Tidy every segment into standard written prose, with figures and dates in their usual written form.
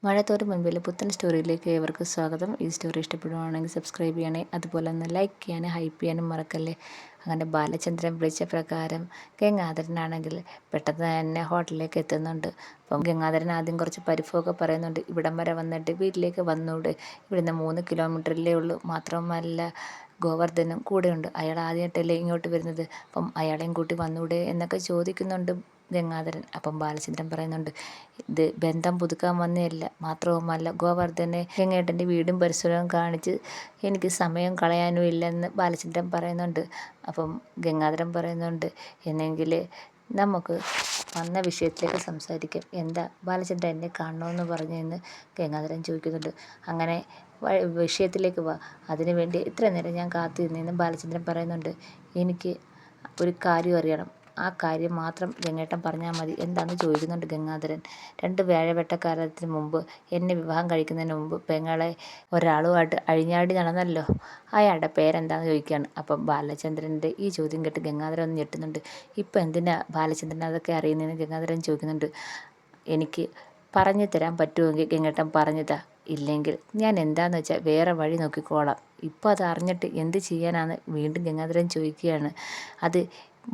മഴത്തോരും മുൻപിൽ പുത്തൻ സ്റ്റോറിയിലേക്ക് ഏവർക്കും സ്വാഗതം. ഈ സ്റ്റോറി ഇഷ്ടപ്പെടുകയാണെങ്കിൽ സബ്സ്ക്രൈബ് ചെയ്യണേ, അതുപോലെ തന്നെ ലൈക്ക് ചെയ്യാനും ഹൈപ്പ് ചെയ്യാനും മറക്കല്ലേ. അങ്ങനെ ബാലചന്ദ്രൻ വിളിച്ച പ്രകാരം ഗംഗാധരനാണെങ്കിൽ പെട്ടെന്ന് തന്നെ ഹോട്ടലിലേക്ക് എത്തുന്നുണ്ട്. അപ്പം ഗംഗാധരൻ ആദ്യം കുറച്ച് പരിഭവമൊക്കെ പറയുന്നുണ്ട്. ഇവിടം വരെ വന്നിട്ട് വീട്ടിലേക്ക് വന്നൂടെ, ഇവിടുന്ന് 3 കിലോമീറ്ററിലേ ഉള്ളൂ, മാത്രമല്ല ഗോവർദ്ധനും കൂടെയുണ്ട്, അയാൾ ആദ്യമായിട്ടല്ലേ ഇങ്ങോട്ട് വരുന്നത്, അപ്പം അയാളെയും കൂട്ടി വന്നൂടെ എന്നൊക്കെ ചോദിക്കുന്നുണ്ട് ഗംഗാധരൻ. അപ്പം ബാലചന്ദ്രൻ പറയുന്നുണ്ട്, ഇത് ബന്ധം പുതുക്കാൻ വന്നതല്ല, മാത്രവുമല്ല ഗോവർദ്ധനെ ഗംഗേട്ടൻ്റെ വീടും പരിസരവും കാണിച്ച് എനിക്ക് സമയം കളയാനും ഇല്ലെന്ന് ബാലചന്ദ്രൻ പറയുന്നുണ്ട്. അപ്പം ഗംഗാധരൻ പറയുന്നുണ്ട്, എന്നെങ്കിൽ നമുക്ക് വന്ന വിഷയത്തിലേക്ക് സംസാരിക്കാം, എന്താ ബാലചന്ദ്രൻ എന്നെ കാണണമെന്ന് പറഞ്ഞതെന്ന് ഗംഗാധരൻ ചോദിക്കുന്നുണ്ട്. അങ്ങനെ വിഷയത്തിലേക്ക് വാ, അതിനു വേണ്ടി ഇത്ര നേരം ഞാൻ കാത്തു നിന്നെന്ന് ബാലചന്ദ്രൻ പറയുന്നുണ്ട്. എനിക്ക് ഒരു കാര്യം അറിയണം, ആ കാര്യം മാത്രം ഗംഗേട്ടൻ പറഞ്ഞാൽ മതി, എന്താണെന്ന് ചോദിക്കുന്നുണ്ട് ഗംഗാധരൻ. 2 വ്യാഴവട്ടക്കാലത്തിന് മുമ്പ്, എന്നെ വിവാഹം കഴിക്കുന്നതിന് മുമ്പ് പെങ്ങളെ ഒരാളുമായിട്ട് അഴിഞ്ഞാടി നടന്നല്ലോ, അയാളുടെ പേരെന്താണെന്ന് ചോദിക്കുകയാണ്. അപ്പം ബാലചന്ദ്രൻ്റെ ഈ ചോദ്യം കേട്ട് ഗംഗാധരൻ ഒന്ന് ഞെട്ടുന്നുണ്ട്. ഇപ്പം എന്തിനാ ബാലചന്ദ്രൻ അതൊക്കെ അറിയുന്നതെന്ന് ഗംഗാധരൻ ചോദിക്കുന്നുണ്ട്. എനിക്ക് പറഞ്ഞു തരാൻ പറ്റുമെങ്കിൽ ഗംഗേട്ടൻ പറഞ്ഞു താ, ഇല്ലെങ്കിൽ ഞാൻ എന്താണെന്ന് വെച്ചാൽ വേറെ വഴി നോക്കിക്കോളാം. ഇപ്പോൾ അത് അറിഞ്ഞിട്ട് എന്ത് ചെയ്യാനാണ് വീണ്ടും ഗംഗാധരൻ ചോദിക്കുകയാണ്. അത്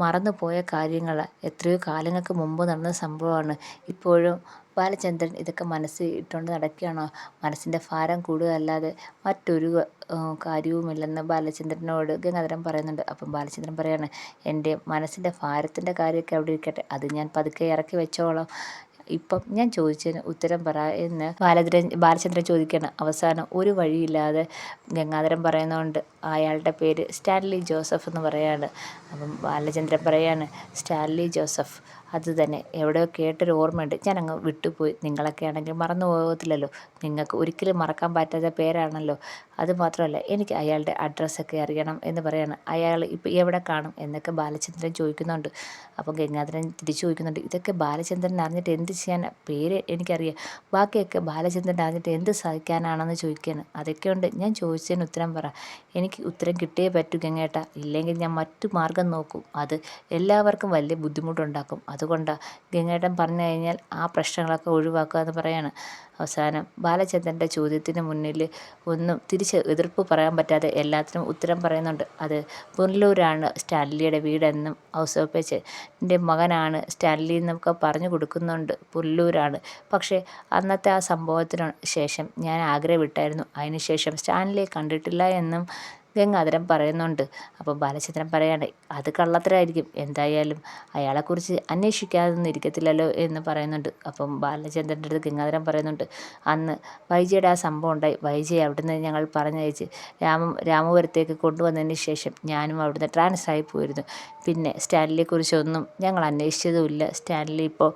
മറന്നുപോയ കാര്യങ്ങൾ, എത്രയോ കാലങ്ങൾക്ക് മുമ്പ് നടന്ന സംഭവമാണ്. ഇപ്പോഴും ബാലചന്ദ്രൻ ഇതൊക്കെ മനസ്സിൽ ഇട്ടുകൊണ്ട് നടക്കുകയാണോ? മനസ്സിൻ്റെ ഭാരം കൂടുകയല്ലാതെ മറ്റൊരു കാര്യവുമില്ലെന്ന് ബാലചന്ദ്രനോട് ഗംഗാധരൻ പറയുന്നുണ്ട്. അപ്പം ബാലചന്ദ്രൻ പറയാണ്, എൻ്റെ മനസ്സിൻ്റെ ഭാരത്തിൻ്റെ കാര്യമൊക്കെ അവിടെ ഇരിക്കട്ടെ, അത് ഞാൻ പതുക്കെ ഇറക്കി വെച്ചോളാം, ഇപ്പം ഞാൻ ചോദിച്ചതിന് ഉത്തരം പറ എന്ന് ബാലചന്ദ്രൻ ചോദിക്കുകയാണ്. അവസാനം ഒരു വഴിയില്ലാതെ ഗംഗാധരൻ പറയുന്നതുകൊണ്ട് അയാളുടെ പേര് സ്റ്റാൻലി ജോസഫ് എന്ന് പറയാണ്. അപ്പം ബാലചന്ദ്രൻ പറയാണ്, സ്റ്റാൻലി ജോസഫ്, അത് തന്നെ, എവിടെയോ കേട്ടൊരു ഓർമ്മയുണ്ട്, ഞാൻ അങ്ങ് വിട്ടുപോയി. നിങ്ങളൊക്കെ ആണെങ്കിൽ മറന്നു പോകത്തില്ലല്ലോ, നിങ്ങൾക്ക് ഒരിക്കലും മറക്കാൻ പറ്റാത്ത പേരാണല്ലോ. അതുമാത്രമല്ല, എനിക്ക് അയാളുടെ അഡ്രസ്സൊക്കെ അറിയണം എന്ന് പറയാണ്. അയാൾ ഇപ്പോൾ എവിടെ കാണും എന്നൊക്കെ ബാലചന്ദ്രൻ ചോദിക്കുന്നുണ്ട്. അപ്പം ഗംഗാധരൻ തിരിച്ചു ചോദിക്കുന്നുണ്ട്, ഇതൊക്കെ ബാലചന്ദ്രൻ അറിഞ്ഞിട്ട് എന്ത് ചെയ്യാൻ, പേര് എനിക്കറിയാം, ബാക്കിയൊക്കെ ബാലചന്ദ്രൻ അറിഞ്ഞിട്ട് എന്ത് സഹിക്കാനാണെന്ന് ചോദിക്കുകയാണ്. അതൊക്കെയുണ്ട്, ഞാൻ ചോദിച്ചതിന് ഉത്തരം പറ, എനിക്ക് ഉത്തരം കിട്ടിയേ പറ്റൂ ഗംഗേട്ട, ഇല്ലെങ്കിൽ ഞാൻ മറ്റു മാർഗം നോക്കും, അത് എല്ലാവർക്കും വലിയ ബുദ്ധിമുട്ടുണ്ടാക്കും, അതുകൊണ്ടാണ് ഗംഗേട്ടൻ പറഞ്ഞു കഴിഞ്ഞാൽ ആ പ്രശ്നങ്ങളൊക്കെ ഒഴിവാക്കുക എന്ന് പറയാണ്. അവസാനം ബാലചന്ദ്രൻ്റെ ചോദ്യത്തിന് മുന്നിൽ ഒന്നും തിരിച്ച് എതിർപ്പ് പറയാൻ പറ്റാതെ എല്ലാത്തിനും ഉത്തരം പറയുന്നുണ്ട്. അത് പുനലൂരാണ് സ്റ്റാൻലിയുടെ വീടെന്നും ഔസേപ്പച്ചൻ്റെ മകനാണ് സ്റ്റാൻലി എന്നൊക്കെ പറഞ്ഞു കൊടുക്കുന്നുണ്ട്. പുനലൂരാണ്, പക്ഷേ അന്നത്തെ ആ സംഭവത്തിന് ശേഷം ഞാൻ ആഗ്രഹം വിട്ടായിരുന്നു, അതിനുശേഷം സ്റ്റാൻലിയെ കണ്ടിട്ടില്ല എന്നും ഗംഗാധരൻ പറയുന്നുണ്ട്. അപ്പോൾ ബാലചന്ദ്രൻ പറയാണ്, അത് കള്ളത്തരമായിരിക്കും, എന്തായാലും അയാളെക്കുറിച്ച് അന്വേഷിക്കാതൊന്നും ഇരിക്കത്തില്ലല്ലോ എന്ന് പറയുന്നുണ്ട്. അപ്പം ബാലചന്ദ്രൻ്റെ അടുത്ത് ഗംഗാധരൻ പറയുന്നുണ്ട്, അന്ന് വൈജയുടെ ആ സംഭവം ഉണ്ടായി, വൈജയെ അവിടുന്ന് ഞങ്ങൾ പറഞ്ഞയച്ച് രാമപുരത്തേക്ക് കൊണ്ടുവന്നതിന് ശേഷം ഞാനും അവിടുന്ന് ട്രാൻസ്ഫർ ആയി പോയിരുന്നു. പിന്നെ സ്റ്റാൻലിയെക്കുറിച്ചൊന്നും ഞങ്ങൾ അന്വേഷിച്ചതുമില്ല, സ്റ്റാൻലി ഇപ്പോൾ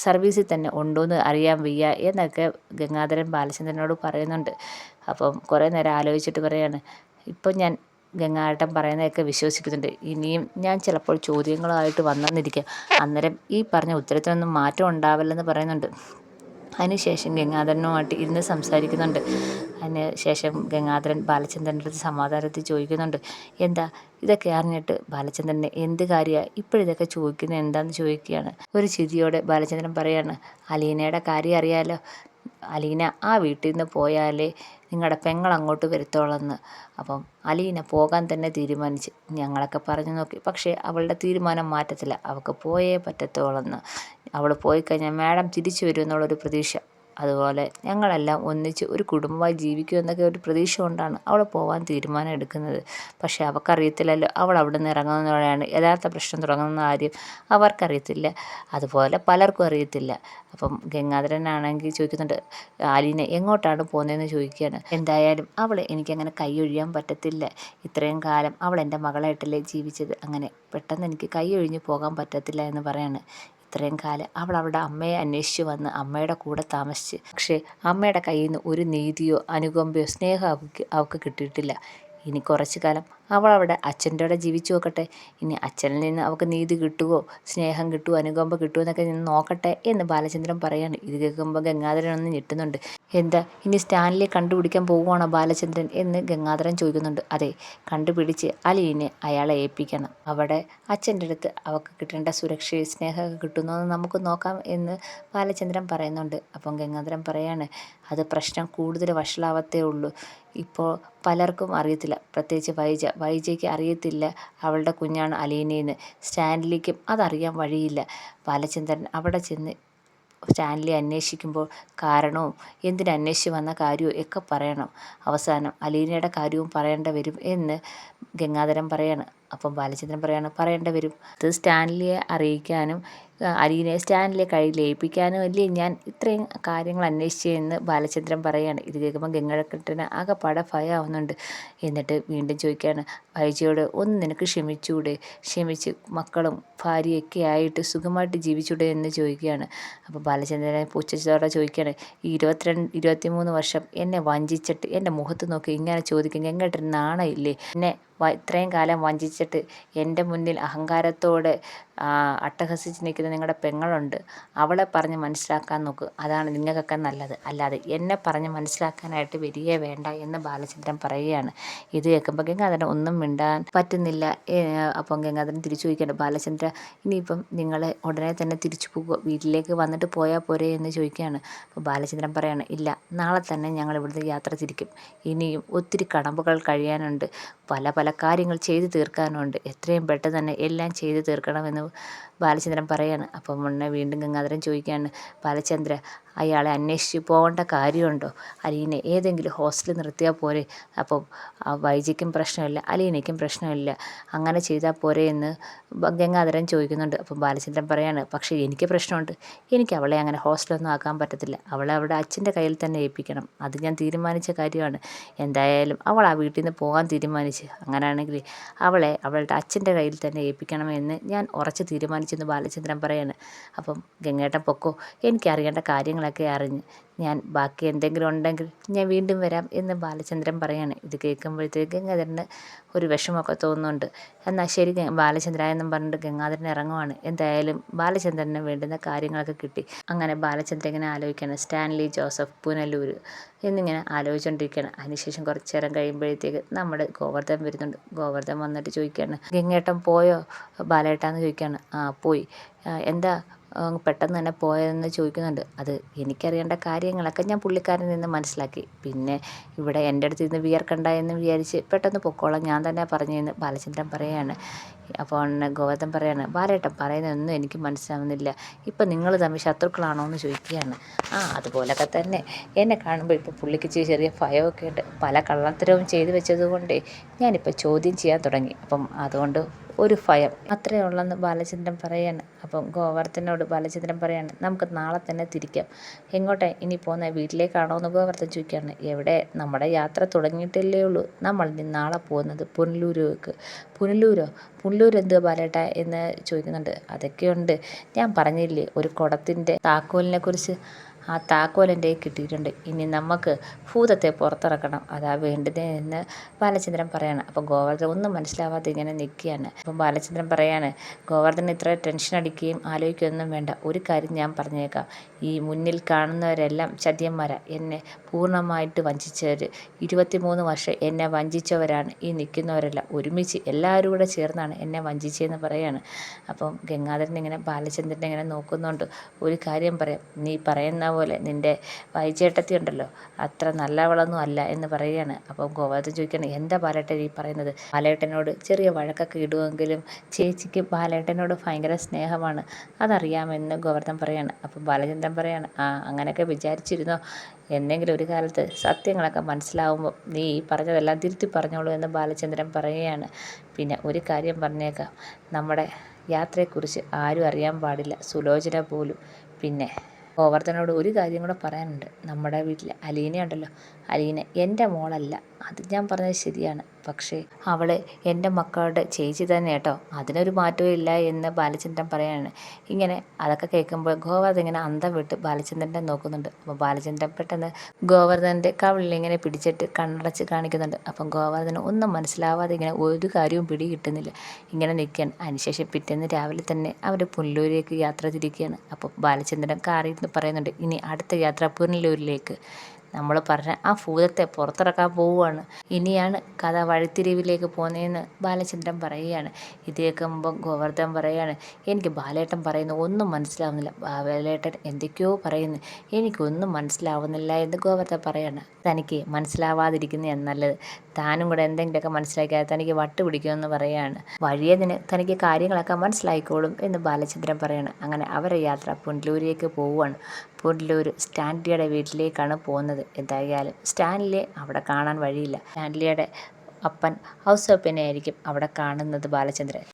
സർവീസിൽ തന്നെ ഉണ്ടോയെന്ന് അറിയാൻ വയ്യ എന്നൊക്കെ ഗംഗാധരൻ ബാലചന്ദ്രനോട് പറയുന്നുണ്ട്. അപ്പം കുറേ നേരം ആലോചിച്ചിട്ട് പറയാണ്, ഇപ്പം ഞാൻ ഗംഗാധരൻ പറയുന്നതൊക്കെ വിശ്വസിക്കുന്നുണ്ട്, ഇനിയും ഞാൻ ചിലപ്പോൾ ചോദ്യങ്ങളുമായിട്ട് വന്നെന്നിരിക്കാം, അന്നേരം ഈ പറഞ്ഞ ഉത്തരത്തിനൊന്നും മാറ്റം ഉണ്ടാവില്ലെന്ന് പറയുന്നുണ്ട്. അതിനുശേഷം ഗംഗാധരനുമായിട്ട് ഇരുന്ന് സംസാരിക്കുന്നുണ്ട്. അതിന് ശേഷം ഗംഗാധരൻ ബാലചന്ദ്രൻ്റെ അടുത്ത് സമാധാനത്തിൽ ചോദിക്കുന്നുണ്ട്, എന്താ ഇതൊക്കെ അറിഞ്ഞിട്ട് ബാലചന്ദ്രനെ എന്ത് കാര്യമാണ് ഇപ്പോഴിതൊക്കെ ചോദിക്കുന്നത് എന്താണെന്ന് ചോദിക്കുകയാണ്. ഒരു ചിരിയോടെ ബാലചന്ദ്രൻ പറയാണ്, അലീനയുടെ കാര്യം അറിയാലോ, അലീന ആ വീട്ടിൽ നിന്ന് പോയാലേ നിങ്ങളുടെ പെങ്ങൾ അങ്ങോട്ട് വരുത്തോളെന്ന്. അപ്പം അലീന പോകാൻ തന്നെ തീരുമാനിച്ച്, ഞങ്ങളൊക്കെ പറഞ്ഞു നോക്കി, പക്ഷേ അവളുടെ തീരുമാനം മാറ്റത്തില്ല, അവൾക്ക് പോയേ പറ്റത്തോളെന്ന്. അവൾ പോയിക്കഴിഞ്ഞാൽ മാഡം തിരിച്ചു വരുമെന്നുള്ളൊരു പ്രതീക്ഷ, അതുപോലെ ഞങ്ങളെല്ലാം ഒന്നിച്ച് ഒരു കുടുംബമായി ജീവിക്കുമെന്നൊക്കെ ഒരു പ്രതീക്ഷ കൊണ്ടാണ് അവൾ പോകാൻ തീരുമാനം എടുക്കുന്നത്. പക്ഷേ അവൾക്കറിയത്തില്ലല്ലോ, അവൾ അവിടെ നിന്ന് ഇറങ്ങുന്നതോടെയാണ് യഥാർത്ഥ പ്രശ്നം തുടങ്ങുന്ന കാര്യം അവർക്കറിയത്തില്ല, അതുപോലെ പലർക്കും അറിയത്തില്ല. അപ്പം ഗംഗാധരനാണെങ്കിൽ ചോദിക്കുന്നുണ്ട്, അലീന എങ്ങോട്ടാണ് പോകുന്നതെന്ന് ചോദിക്കുകയാണ്. എന്തായാലും അവളെ എനിക്കങ്ങനെ കൈ ഒഴിയാൻ പറ്റത്തില്ല, ഇത്രയും കാലം അവൾ എൻ്റെ മകളായിട്ടല്ലേ ജീവിച്ചത്, അങ്ങനെ പെട്ടെന്ന് എനിക്ക് കൈ ഒഴിഞ്ഞ് പോകാൻ പറ്റത്തില്ല എന്ന് പറയാണ്. ഇത്രയും കാലം അവൾ അവളുടെ അമ്മയെ അന്വേഷിച്ച് വന്ന് അമ്മയുടെ കൂടെ താമസിച്ച്, പക്ഷേ അമ്മയുടെ കയ്യിൽ നിന്ന് ഒരു നീതിയോ അനുകമ്പയോ സ്നേഹമോ അവൾക്ക് കിട്ടിയിട്ടില്ല. ഇനി കുറച്ചു കാലം അവളവിടെ അച്ഛൻ്റെ കൂടെ ജീവിച്ചു നോക്കട്ടെ. ഇനി അച്ഛനിൽ നിന്ന് അവൾക്ക് നീതി കിട്ടുമോ, സ്നേഹം കിട്ടുമോ, അനുകമ്പ കിട്ടുമോ എന്നൊക്കെ നിന്ന് നോക്കട്ടെ എന്ന് ബാലചന്ദ്രൻ പറയാണ്. ഇത് കേൾക്കുമ്പോൾ ഗംഗാധരൻ ഒന്ന് ഞെട്ടുന്നുണ്ട്. എന്താ ഇനി സ്റ്റാൻലിയെ കണ്ടുപിടിക്കാൻ പോവുകയാണോ ബാലചന്ദ്രൻ എന്ന് ഗംഗാധരൻ ചോദിക്കുന്നുണ്ട്. അതെ, കണ്ടുപിടിച്ച് അലീനെ അയാളെ ഏൽപ്പിക്കണം. അവിടെ അച്ഛൻ്റെ അടുത്ത് അവൾക്ക് കിട്ടേണ്ട സുരക്ഷയും സ്നേഹമൊക്കെ കിട്ടുന്നോ എന്ന് നമുക്ക് നോക്കാം എന്ന് ബാലചന്ദ്രൻ പറയുന്നുണ്ട്. അപ്പം ഗംഗാധരൻ പറയാണ്, അത് പ്രശ്നം കൂടുതൽ വഷളാവത്തേ ഉള്ളൂ. ഇപ്പോൾ പലർക്കും അറിയത്തില്ല, പ്രത്യേകിച്ച് വൈജയ്ക്ക് അറിയത്തില്ല അവളുടെ കുഞ്ഞാണ് അലീനയെന്ന്. സ്റ്റാൻലിക്കും അതറിയാൻ വഴിയില്ല. ബാലചന്ദ്രൻ അവിടെ ചെന്ന് സ്റ്റാൻലി അന്വേഷിക്കുമ്പോൾ കാരണവും എന്തിനന്വേഷിച്ച് വന്ന കാര്യവും ഒക്കെ പറയണം. അവസാനം അലീനയുടെ കാര്യവും പറയേണ്ടി വരും എന്ന് ഗംഗാധരൻ പറയാണ്. അപ്പം ബാലചന്ദ്രൻ പറയാണ്, പറയേണ്ടി വരും. അത് സ്റ്റാൻലിയെ അറിയിക്കാനും അലീനയെ സ്റ്റാൻലിയെ കയ്യിൽ ഏൽപ്പിക്കാനും അല്ലേ ഞാൻ ഇത്രയും കാര്യങ്ങൾ അന്വേഷിച്ചതെന്ന് ബാലചന്ദ്രൻ പറയാണ്. ഇത് കേൾക്കുമ്പോൾ ഗംഗാധരന് ആകെപ്പാടെ ഭയമാവുന്നുണ്ട്. എന്നിട്ട് വീണ്ടും ചോദിക്കുകയാണ്, വൈജയോട് ഒന്ന് നിനക്ക് ക്ഷമിച്ചൂടെ, ക്ഷമിച്ച് മക്കളും ഭാര്യയൊക്കെ ആയിട്ട് സുഖമായിട്ട് ജീവിച്ചൂടെ എന്ന് ചോദിക്കുകയാണ്. അപ്പോൾ ബാലചന്ദ്രനെ പുച്ഛത്തോടെ ചോദിക്കുകയാണ്, ഈ 23 വർഷം എന്നെ വഞ്ചിച്ചിട്ട് എൻ്റെ മുഖത്ത് നോക്കി ഇങ്ങനെ ചോദിക്കും, എങ്ങോട്ടൊരു നാണമില്ലേ? എന്നെ ഇത്രയും കാലം വഞ്ചിച്ചിട്ട് എൻ്റെ മുന്നിൽ അഹങ്കാരത്തോടെ അട്ടഹസിച്ച് നിൽക്കുന്ന നിങ്ങളുടെ പെങ്ങളുണ്ട്, അവളെ പറഞ്ഞ് മനസ്സിലാക്കാൻ നോക്ക്, അതാണ് നിങ്ങൾക്കൊക്കെ നല്ലത്. അല്ലാതെ എന്നെ പറഞ്ഞ് മനസ്സിലാക്കാനായിട്ട് വരികയേ വേണ്ട എന്ന് ബാലചന്ദ്രൻ പറയുകയാണ്. ഇത് കേൾക്കുമ്പോൾ ഗംഗാധരൻ ഒന്നും മിണ്ടാൻ പറ്റുന്നില്ല. അപ്പം ഗംഗാധരൻ തിരിച്ചു ചോദിക്കുകയാണ്, ബാലചന്ദ്ര ഇനിയിപ്പം നിങ്ങൾ ഉടനെ തന്നെ തിരിച്ചു പോകുക, വീട്ടിലേക്ക് വന്നിട്ട് പോയാൽ പോരെ എന്ന് ചോദിക്കുകയാണ്. അപ്പോൾ ബാലചന്ദ്രൻ പറയാണ്, ഇല്ല, നാളെ തന്നെ ഞങ്ങൾ ഇവിടുന്ന് യാത്ര തിരിക്കും. ഇനിയും ഒത്തിരി കടമ്പകൾ കഴിയാനുണ്ട്, പല കാര്യങ്ങൾ ചെയ്തു തീർക്കാനുണ്ട്. എത്രയും പെട്ടെന്ന് തന്നെ എല്ലാം ചെയ്തു തീർക്കണമെന്ന് ബാലചന്ദ്രൻ പറയാണ്. അപ്പം മുന്നേ വീണ്ടും ഗംഗാധരൻ ചോദിക്കുകയാണ്, ബാലചന്ദ്ര അയാളെ അന്വേഷിച്ച് പോകേണ്ട കാര്യമുണ്ടോ? അലീനെ ഏതെങ്കിലും ഹോസ്റ്റലിൽ നിർത്തിയാൽ പോരെ? അപ്പം വൈജയ്ക്കും പ്രശ്നമില്ല, അലീനയ്ക്കും പ്രശ്നമില്ല, അങ്ങനെ ചെയ്താൽ പോരെ എന്ന് ഗംഗാധരൻ ചോദിക്കുന്നുണ്ട്. അപ്പം ബാലചന്ദ്രൻ പറയാണ്, പക്ഷേ എനിക്ക് പ്രശ്നമുണ്ട്. എനിക്ക് അവളെ അങ്ങനെ ഹോസ്റ്റലൊന്നും ആക്കാൻ പറ്റത്തില്ല. അവളെ അവിടെ അച്ഛൻ്റെ കയ്യിൽ തന്നെ ഏൽപ്പിക്കണം. അത് ഞാൻ തീരുമാനിച്ച കാര്യമാണ്. എന്തായാലും അവൾ ആ വീട്ടിൽ നിന്ന് പോകാൻ തീരുമാനിച്ച്, അങ്ങനെയാണെങ്കിൽ അവളെ അവളുടെ അച്ഛൻ്റെ കയ്യിൽ തന്നെ ഏൽപ്പിക്കണമെന്ന് ഞാൻ ഉറച്ച് തീരുമാനിച്ചെന്ന് ബാലചന്ദ്രൻ പറയാണ്. അപ്പം ഗംഗേട്ടൻ പൊക്കോ, എനിക്കറിയേണ്ട കാര്യങ്ങളൊക്കെ അറിഞ്ഞ് ഞാൻ ബാക്കി എന്തെങ്കിലും ഉണ്ടെങ്കിൽ ഞാൻ വീണ്ടും വരാം എന്ന് ബാലചന്ദ്രൻ പറയാണ്. ഇത് കേൾക്കുമ്പോഴത്തേക്ക് ഗംഗാധരന് ഒരു വിഷമമൊക്കെ തോന്നുന്നുണ്ട്. എന്നാൽ ശരി ബാലചന്ദ്ര എന്നും പറഞ്ഞിട്ട് ഗംഗാധരൻ ഇറങ്ങുവാണ്. എന്തായാലും ബാലചന്ദ്രന് വേണ്ടുന്ന കാര്യങ്ങളൊക്കെ കിട്ടി. അങ്ങനെ ബാലചന്ദ്രൻ ഇങ്ങനെ ആലോചിക്കുകയാണ്, സ്റ്റാൻലി ജോസഫ് പുനലൂർ എന്നിങ്ങനെ ആലോചിച്ചുകൊണ്ടിരിക്കുകയാണ്. അതിനുശേഷം കുറച്ച് നേരം കഴിയുമ്പോഴത്തേക്ക് നമ്മുടെ ഗോവർദ്ധൻ വരുന്നുണ്ട്. ഗോവർദ്ധൻ വന്നിട്ട് ചോദിക്കുകയാണ്, ഗംഗേട്ടൻ പോയോ ബാലേട്ടാന്ന് ചോദിക്കുകയാണ്. ആ പോയി. എന്താ പെട്ടെന്ന് തന്നെ പോയതെന്ന് ചോദിക്കുന്നുണ്ട്. അത് എനിക്കറിയേണ്ട കാര്യങ്ങളൊക്കെ ഞാൻ പുള്ളിക്കാരനിൽ നിന്ന് മനസ്സിലാക്കി. പിന്നെ ഇവിടെ എൻ്റെ അടുത്ത് നിന്ന് വിയർക്കണ്ട എന്ന് വിചാരിച്ച് പെട്ടെന്ന് പൊക്കോളാം, ഞാൻ തന്നെ പറഞ്ഞതെന്ന് ബാലചന്ദ്രൻ പറയാണ്. അപ്പോൾ ഗോവർദ്ധൻ പറയാണ്, ബാലേട്ടൻ പറയുന്നതൊന്നും എനിക്ക് മനസ്സിലാവുന്നില്ല, ഇപ്പം നിങ്ങൾ തമ്മിൽ ശത്രുക്കളാണോ എന്ന് ചോദിക്കുകയാണ്. അതുപോലൊക്കെ തന്നെ എന്നെ കാണുമ്പോൾ ഇപ്പോൾ പുള്ളിക്ക് ചെറിയ ഭയമൊക്കെ ഉണ്ട്. പല കള്ളത്തരവും ചെയ്തു വെച്ചതുകൊണ്ട് ഞാനിപ്പോൾ ചോദ്യം ചെയ്യാൻ തുടങ്ങി. അപ്പം അതുകൊണ്ട് ഒരു ഭയം അത്രയേ ഉള്ളെന്ന് ബാലചന്ദ്രൻ പറയാണ്. അപ്പം ഗോവർദ്ധനോട് ബാലചന്ദ്രൻ പറയാണ്, നമുക്ക് നാളെ തന്നെ തിരിക്കാം. എങ്ങോട്ടെ ഇനി പോകുന്നത്, വീട്ടിലേക്കാണോ എന്ന് ഗോവർദ്ധൻ ചോദിക്കുകയാണ്. എവിടെ, നമ്മുടെ യാത്ര തുടങ്ങിയിട്ടല്ലേ ഉള്ളൂ, നമ്മൾ ഇനി നാളെ പോകുന്നത് പുനലൂർക്ക്. പുനലൂർ എന്തുവാ ബാലേട്ട എന്ന് ചോദിക്കുന്നുണ്ട്. അതൊക്കെയുണ്ട്, ഞാൻ പറഞ്ഞില്ലേ ഒരു കുടത്തിൻ്റെ താക്കോലിനെ കുറിച്ച്, ആ താക്കോൽ എൻ്റെ കിട്ടിയിട്ടുണ്ട്. ഇനി നമുക്ക് ഭൂതത്തെ പുറത്തിറക്കണം, അതാ വേണ്ടത് എന്ന് ബാലചന്ദ്രൻ പറയാണ്. അപ്പോൾ ഗോവർദ്ധൻ ഒന്നും മനസ്സിലാവാതെ ഇങ്ങനെ നിൽക്കുകയാണ്. അപ്പം ബാലചന്ദ്രൻ പറയാണ്, ഗോവർദ്ധൻ ഇത്ര ടെൻഷൻ അടിക്കുകയും ആലോചിക്കുകയൊന്നും വേണ്ട, ഒരു കാര്യം ഞാൻ പറഞ്ഞേക്കാം, ഈ മുന്നിൽ കാണുന്നവരെല്ലാം ചതിയന്മാരാണ്, എന്നെ പൂർണ്ണമായിട്ട് വഞ്ചിച്ചവർ. 23 വർഷം എന്നെ വഞ്ചിച്ചവരാണ് ഈ നിൽക്കുന്നവരെല്ലാം, ഒരുമിച്ച് എല്ലാവരും കൂടെ ചേർന്നാണ് എന്നെ വഞ്ചിച്ചതെന്ന് പറയാണ്. അപ്പം ഗംഗാധരൻ ഇങ്ങനെ ബാലചന്ദ്രനെ ഇങ്ങനെ നോക്കുന്നുണ്ട്. ഒരു കാര്യം പറയാം, നീ പറയുന്ന പോലെ നിൻ്റെ വൈചേട്ടത്തി ഉണ്ടല്ലോ, അത്ര നല്ലവളൊന്നും അല്ല എന്ന് പറയുകയാണ്. അപ്പം ഗോവർദ്ധൻ ചോദിക്കുകയാണ്, എന്താ ബാലേട്ടൻ ഈ പറയുന്നത്? ബാലേട്ടനോട് ചെറിയ വഴക്കൊക്കെ ഇടുമെങ്കിലും ചേച്ചിക്ക് ബാലേട്ടനോട് ഭയങ്കര സ്നേഹമാണ്, അതറിയാമെന്ന് ഗോവർദ്ധൻ പറയാണ്. അപ്പം ബാലചന്ദ്രൻ പറയാണ്, അങ്ങനെയൊക്കെ വിചാരിച്ചിരുന്നോ, എന്തെങ്കിലും ഒരു കാലത്ത് സത്യങ്ങളൊക്കെ മനസ്സിലാവുമ്പോൾ നീ ഈ പറഞ്ഞതെല്ലാം തിരുത്തി പറഞ്ഞോളൂ എന്ന് ബാലചന്ദ്രൻ പറയുകയാണ്. പിന്നെ ഒരു കാര്യം പറഞ്ഞേക്കാം, നമ്മുടെ യാത്രയെക്കുറിച്ച് ആരും അറിയാൻ പാടില്ല, സുലോചന പോലും. പിന്നെ ഗോവർദ്ധനോട് ഒരു കാര്യം കൂടെ പറയാനുണ്ട്. നമ്മുടെ വീട്ടിൽ അലീന ഉണ്ടല്ലോ, അലീന എൻ്റെ മോളല്ല, അത് ഞാൻ പറഞ്ഞത് ശരിയാണ്. പക്ഷേ അവൾ എൻ്റെ മക്കളുടെ ചേച്ചി തന്നെ കേട്ടോ, അതിനൊരു മാറ്റവും ഇല്ല എന്ന് ബാലചന്ദ്രൻ പറയാണ്. ഇങ്ങനെ അതൊക്കെ കേൾക്കുമ്പോൾ ഗോവർദ്ധൻ ഇങ്ങനെ അന്തം വിട്ട് ബാലചന്ദ്രനെ നോക്കുന്നുണ്ട്. അപ്പോൾ ബാലചന്ദ്രൻ പെട്ടെന്ന് ഗോവർദ്ധൻ്റെ കവിളിൽ ഇങ്ങനെ പിടിച്ചിട്ട് കണ്ണടച്ച് കാണിക്കുന്നുണ്ട്. അപ്പം ഗോവർദ്ധന് ഒന്നും മനസ്സിലാവാതെ ഇങ്ങനെ ഒരു കാര്യവും പിടി കിട്ടുന്നില്ല, ഇങ്ങനെ നിൽക്കുകയാണ്. അതിനുശേഷം പിറ്റേന്ന് രാവിലെ തന്നെ അവർ പുനലൂരിലേക്ക് യാത്ര തിരിക്കുകയാണ്. അപ്പോൾ ബാലചന്ദ്രൻ കാറിൽ നിന്ന് പറയുന്നുണ്ട്, ഇനി അടുത്ത യാത്ര പുനലൂരിലേക്ക്. നമ്മൾ പറഞ്ഞ ആ ഭൂതത്തെ പുറത്തിറക്കാൻ പോവുകയാണ്. ഇനിയാണ് കഥ വഴിത്തിരിവിലേക്ക് പോകുന്നതെന്ന് ബാലചന്ദ്രൻ പറയുകയാണ്. ഇത് കേൾക്കുമ്പം ഗോവർദ്ധൻ പറയുകയാണ്, എനിക്ക് ബാലേട്ടൻ പറയുന്ന ഒന്നും മനസ്സിലാവുന്നില്ല, ബാലേട്ടൻ എന്തൊക്കെയോ പറയുന്നു, എനിക്കൊന്നും മനസ്സിലാവുന്നില്ല എന്ന് ഗോവർദ്ധൻ പറയാണ്. തനിക്ക് മനസ്സിലാവാതിരിക്കുന്നതാണ് നല്ലത്, താനും കൂടെ എന്തെങ്കിലുമൊക്കെ മനസ്സിലാക്കിയാൽ തനിക്ക് വട്ട് പിടിക്കുമെന്ന് പറയുകയാണ്. വഴിയതിന് തനിക്ക് കാര്യങ്ങളൊക്കെ മനസ്സിലായിക്കോളും എന്ന് ബാലചന്ദ്രൻ പറയാണ്. അങ്ങനെ അവരെ യാത്ര പുനലൂരിലേക്ക് പോവുകയാണ്. പുനലൂർ സ്റ്റാൻലിയുടെ വീട്ടിലേക്കാണ് പോകുന്നത്. എന്തായാലും സ്റ്റാൻലിയെ അവിടെ കാണാൻ വഴിയില്ല. സ്റ്റാൻലിയുടെ അപ്പൻ ഔസേപ്പിനെ ആയിരിക്കും അവിടെ കാണുന്നത് ബാലചന്ദ്രൻ.